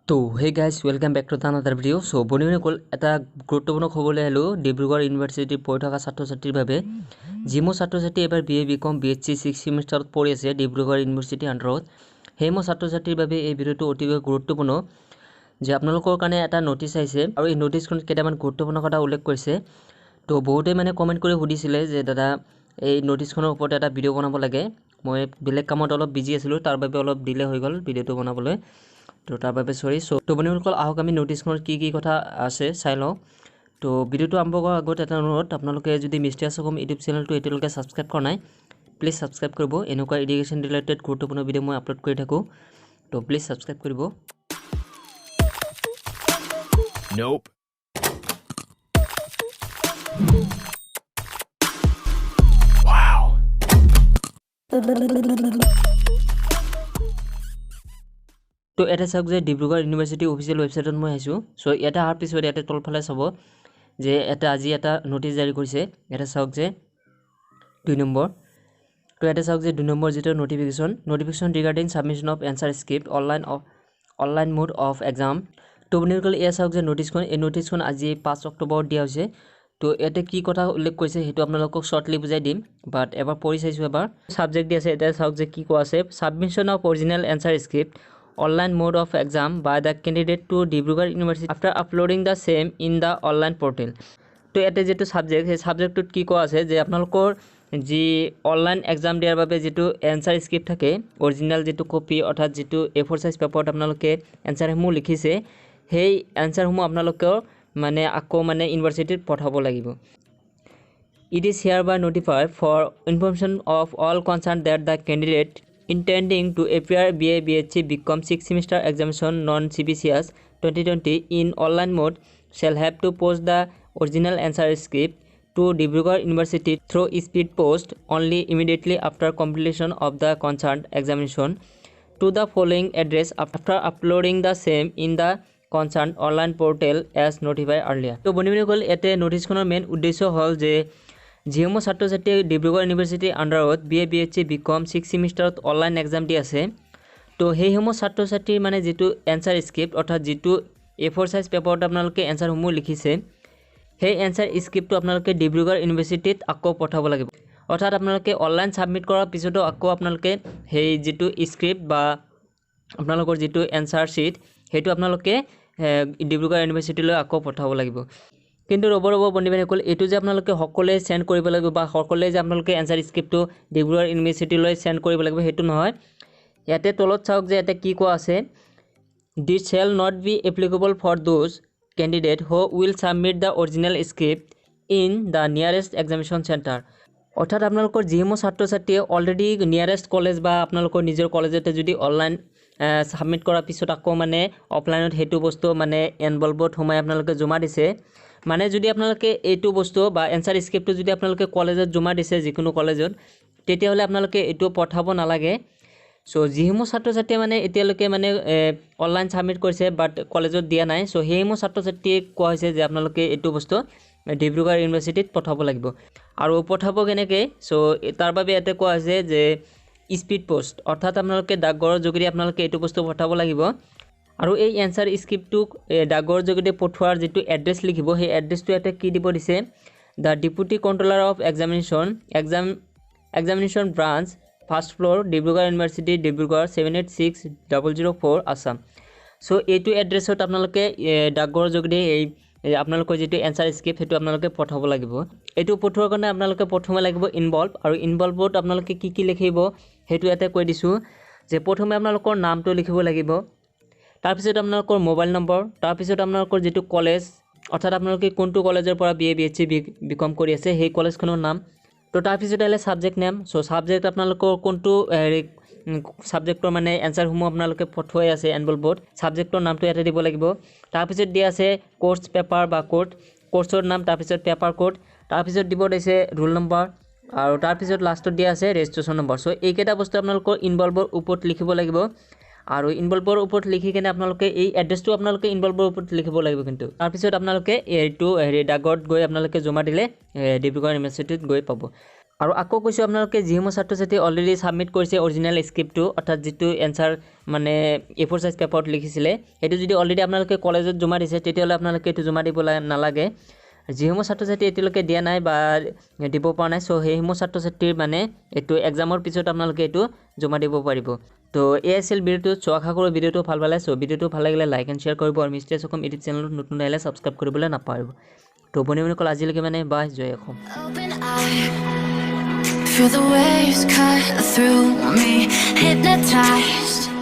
তো hey guys welcome back to another video. So বন্ধুসকল এটা গুৰুত্বপূৰ্ণ খবৰলৈ আহিলোঁ ডিব্ৰুগড় ইউনিভাৰ্চিটিৰ পঢ়ি থকা ছাত্ৰ ছাত্ৰীৰ বাবে যিবোৰ ছাত্ৰ ছাত্ৰী এবাৰ BA BCom BSc 6 সেমিষ্টাৰত পঢ়ি আছে ডিব্ৰুগড় ইউনিভাৰ্চিটিৰ আণ্ডাৰত সেইবোৰ ছাত্ৰ ছাত্ৰীৰ বাবে এই ভিডিঅ'টো অতিকৈ গুৰুত্বপূৰ্ণ যে আপোনালোকৰ কাৰণে এটা নটিচ আহিছে আৰু এই নটিচখনত কেইটামান গুৰুত্বপূৰ্ণ কথা উল্লেখ কৰিছে। তো বহুতে মানে কমেণ্ট কৰি সুধিছিলে যে দাদা এই নটিচখনৰ ওপৰত এটা ভিডিঅ' বনাব লাগে। মই বেলেগ কামত অলপ বিজি আছিলোঁ, তাৰ বাবে অলপ ডিলে হৈ গ'ল ভিডিঅ'টো বনাবলৈ। তো তাৰ বাবে সৰি। তো বন্ধুসকল আহক আমি নটিচখনত কি কথা আছে চাই লওঁ। তো ভিডিঅ'টো আৰম্ভ কৰাৰ আগত এটা অনুৰোধ, আপোনালোকে যদি মিষ্টিয়াছ অসম ইউটিউব চেনেলটো এতিয়ালৈকে ছাবস্ক্ৰাইব কৰা নাই প্লিজ ছাবস্ক্ৰাইব কৰিব। এনেকুৱা এডুকেশ্যন ৰিলেটেড গুৰুত্বপূৰ্ণ ভিডিঅ' মই আপলোড কৰি থাকোঁ, তো প্লিজ ছাবস্ক্ৰাইব কৰিব। Nope. Wow. তো এটা চাওক যে ডিব্ৰুগড় ইউনিভাৰ্চিটি অফিচিয়েল ৱেবছাইটত মই আহিছোঁ। চ' ইয়াতে অহাৰ পিছত ইয়াতে তলফালে চাব যে আজি এটা নটিচ জাৰি কৰিছে। ইয়াতে চাওক যে 2 নম্বৰ। তো ইয়াতে চাওক যে 2 নম্বৰ যিটো notification regarding submission of answer script online mode of exam. তো বন্ধুসকল এয়া চাওক যে এই নটিচখন আজি 5 অক্টোবৰত দিয়া হৈছে। তো ইয়াতে কি কথা উল্লেখ কৰিছে সেইটো আপোনালোকক শ্বৰ্টলি বুজাই দিম, বাট এবাৰ পঢ়ি চাইছোঁ। এবাৰ ছাবজেক্ট দি আছে, এতিয়া চাওক যে কি কোৱা আছে। Submission of original answer script online mode of exam by the candidate to Dibrugarh University after uploading the same in the online portal. তো ইয়াতে যেটো সাবজেক্ট সেই সাবজেক্টত কি কোৱা আছে যে আপোনালোকৰ যি অনলাইন এক্সাম দিয়াৰ বাবে যেটো এনসাৰ স্ক্ৰিপ্ট থাকে অৰিজিনাল যেটো কপি অৰ্থাৎ যেটো A4 সাইজ পেপাৰত আপোনালোকে এনসাৰসমূহ লিখিছে সেই এনসাৰসমূহ আপোনালোকৰ মানে আকৌ মানে ইউনিভাৰ্চিটিত পঠাব লাগিব। It is hereby notified for information of all concerned that the candidate intending to appear BA BSc BCom 6 semester examination non-CBCS 2020 in online mode shall have to post the original answer script to Dibrugarh University through speed post only immediately after completion of the concerned examination to the following address after uploading the same in the concerned online portal as notified earlier. তো বন্ধুসকল এতে নোটিছখনৰ main উদ্দেশ্য হ'ল যে যিসমূহ ছাত্ৰ ছাত্ৰীয়ে ডিব্ৰুগড় ইউনিভাৰ্চিটিৰ আণ্ডাৰত BA BSc BCom 6 সেমিষ্টাৰত অনলাইন এক্সাম দি আছে, তো সেইসমূহ ছাত্ৰ ছাত্ৰীৰ মানে যিটো এনচাৰ স্ক্ৰিপ্ট অৰ্থাৎ যিটো A4 সাইজ পেপাৰত আপোনালোকে এনচাৰসমূহ লিখিছে সেই এনচাৰ স্ক্ৰিপ্টটো আপোনালোকে ডিব্ৰুগড় ইউনিভাৰ্চিটিত আকৌ পঠাব লাগিব। অৰ্থাৎ আপোনালোকে অনলাইন ছাবমিট কৰাৰ পিছতো আকৌ আপোনালোকে সেই যিটো স্ক্ৰিপ্ট বা আপোনালোকৰ যিটো এনচাৰ শ্বীট সেইটো আপোনালোকে ডিব্ৰুগড় ইউনিভাৰ্চিটিলৈ আকৌ পঠাব লাগিব। কিন্তু ৰ'ব বন্ধুসকল এইটো যে আপোনালোকে সকলোৱে সেন্ড কৰিব লাগিব বা সকলোৱে যে আপোনালোকে এনসাৰ স্ক্ৰিপ্টটো ডিব্ৰুগড় ইউনিভাৰ্চিটিলৈ সেন্ড কৰিব লাগিব সেইটো নহয়। ইয়াতে তলত চাওক যে এটা কি কোৱা আছে, this shall not be applicable for those candidate who will submit the original script in the nearest examination centre. অৰ্থাৎ আপোনালোকৰ যিসমূহ ছাত্ৰ ছাত্ৰীয়ে অলৰেডি নিয়াৰেষ্ট কলেজ বা আপোনালোকৰ নিজৰ কলেজতে যদি অনলাইন ছাবমিট কৰাৰ পিছত আকৌ মানে অফলাইনত সেইটো বস্তু মানে এনভলভত সোমাই আপোনালোকে জমা দিছে, মানে যদি আপোনালোকে এইটো বস্তু বা এনসাৰ স্ক্ৰিপ্টটো যদি আপোনালোকে কলেজত জমা দিছে যিকোনো কলেজত তেতিয়াহ'লে আপোনালোকে এইটো পঠাব নালাগে। চ' যিসমূহ ছাত্ৰ ছাত্ৰীয়ে মানে এতিয়ালৈকে মানে অনলাইন ছাবমিট কৰিছে বাট কলেজত দিয়া নাই, চ' সেইসমূহ ছাত্ৰ ছাত্ৰীয়ে কোৱা হৈছে যে আপোনালোকে এইটো বস্তু ডিব্ৰুগড় ইউনিভাৰ্চিটিত পঠাব লাগিব। আৰু পঠাব কেনেকৈ, চ' তাৰ বাবে ইয়াতে কোৱা হৈছে যে স্পীড পোষ্ট অৰ্থাৎ আপোনালোকে ডাকঘৰৰ যোগেদি আপোনালোকে এইটো বস্তু পঠাব লাগিব। আৰু এই এনসাৰ স্ক্ৰিপ্টটোক ডাকঘৰৰ যোগেদি পঠোৱাৰ যিটো এড্ৰেছ লিখিব সেই এড্ৰেছটো ইয়াতে কি দিব দিছে, the deputy controller of examination branch first floor Dibrugarh university Dibrugarh 786004 Assam. So' এইটো এড্ৰেছত আপোনালোকে ডাকঘৰৰ যোগেদি এই আপোনালোকৰ যিটো এনসাৰ স্ক্ৰিপ্ট সেইটো আপোনালোকে পঠাব লাগিব। এইটো পঠোৱাৰ কাৰণে আপোনালোকে প্ৰথমে লাগিব ইনভলভ, আৰু ইনভলভত আপোনালোকে কি লিখিব সেইটো ইয়াতে কৈ দিছোঁ যে প্ৰথমে আপোনালোকৰ নামটো লিখিব লাগিব, তাৰপিছত আপোনালোকৰ মোবাইল নম্বৰ, তাৰপিছত আপোনালোকৰ যিটো কলেজ অৰ্থাৎ আপোনালোকে কোনটো কলেজৰ পৰা BA BSc BCom কৰি আছে সেই কলেজখনৰ নাম। তো তাৰপিছত আহিলে ছাবজেক্ট নেম। চ' ছাবজেক্ট আপোনালোকৰ কোনটো ছাবজেক্টৰ মানে এনচাৰসমূহ আপোনালোকে পঠুৱাই আছে এনভলভত ছাবজেক্টৰ নামটো ইয়াতে দিব লাগিব। তাৰপিছত দিয়া আছে কোৰ্ছ পেপাৰ বা কোৰ্ছৰ নাম, তাৰপিছত পেপাৰ কোড, তাৰপিছত দিব দিছে ৰোল নম্বৰ, আৰু তাৰপিছত লাষ্টত দিয়া আছে ৰেজিষ্ট্ৰেশ্যন নম্বৰ। চ' এইকেইটা বস্তু আপোনালোকৰ ইনভলভৰ ওপৰত লিখিব লাগিব। আৰু ইনভলভৰ ওপৰত লিখি কেনে আপোনালোকে এই এড্ৰেছটো আপোনালোকে ইনভলভৰ ওপৰত লিখিব লাগিব। কিন্তু তাৰপিছত আপোনালোকে এইটো ডাকঘৰত গৈ আপোনালোকে জমা দিলে ডিব্ৰুগড় ইউনিভাৰ্চিটিত গৈ পাব। আৰু আকৌ কৈছো আপোনালোকে যিসমূহ ছাত্ৰ-ছাত্ৰী অলৰেডি সাবমিট কৰিছে অৰিজিনাল স্ক্ৰিপ্টটো অৰ্থাৎ যেটো এনসাৰ মানে A4 সাইজ পেপাৰত লিখিছিলে এটো যদি অলৰেডি আপোনালোকে কলেজত জমা দিছে তেতিয়ালে আপোনালোকে এটো জমা দিব নালাগে যিসমূহ ছাত্ৰ-ছাত্ৰী এতিয়ালৈকে দিয়া নাই বা দিব পৰা নাই সো সেইসমূহ ছাত্ৰ-ছাত্ৰীৰ মানে এটো এক্সামৰ পিছত আপোনালোকে এটো জমা দিব পাৰিব তো এএসএল ভিডিওটো আশা কৰো ভিডিওটো ভাল পালে সো ভিডিওটো ভাল লাগিলে লাইক এন্ড শেয়াৰ কৰিব আৰু মিষ্টেৰিয়াছ অসম ইউটিউব চেনেলত নতুন আহিলে সাবস্ক্ৰাইব কৰিবলৈ নাপাহৰিব তো বনিবনি কল আজিলৈকে মানে বাই জয় Assam Feel the waves cut through me, hypnotized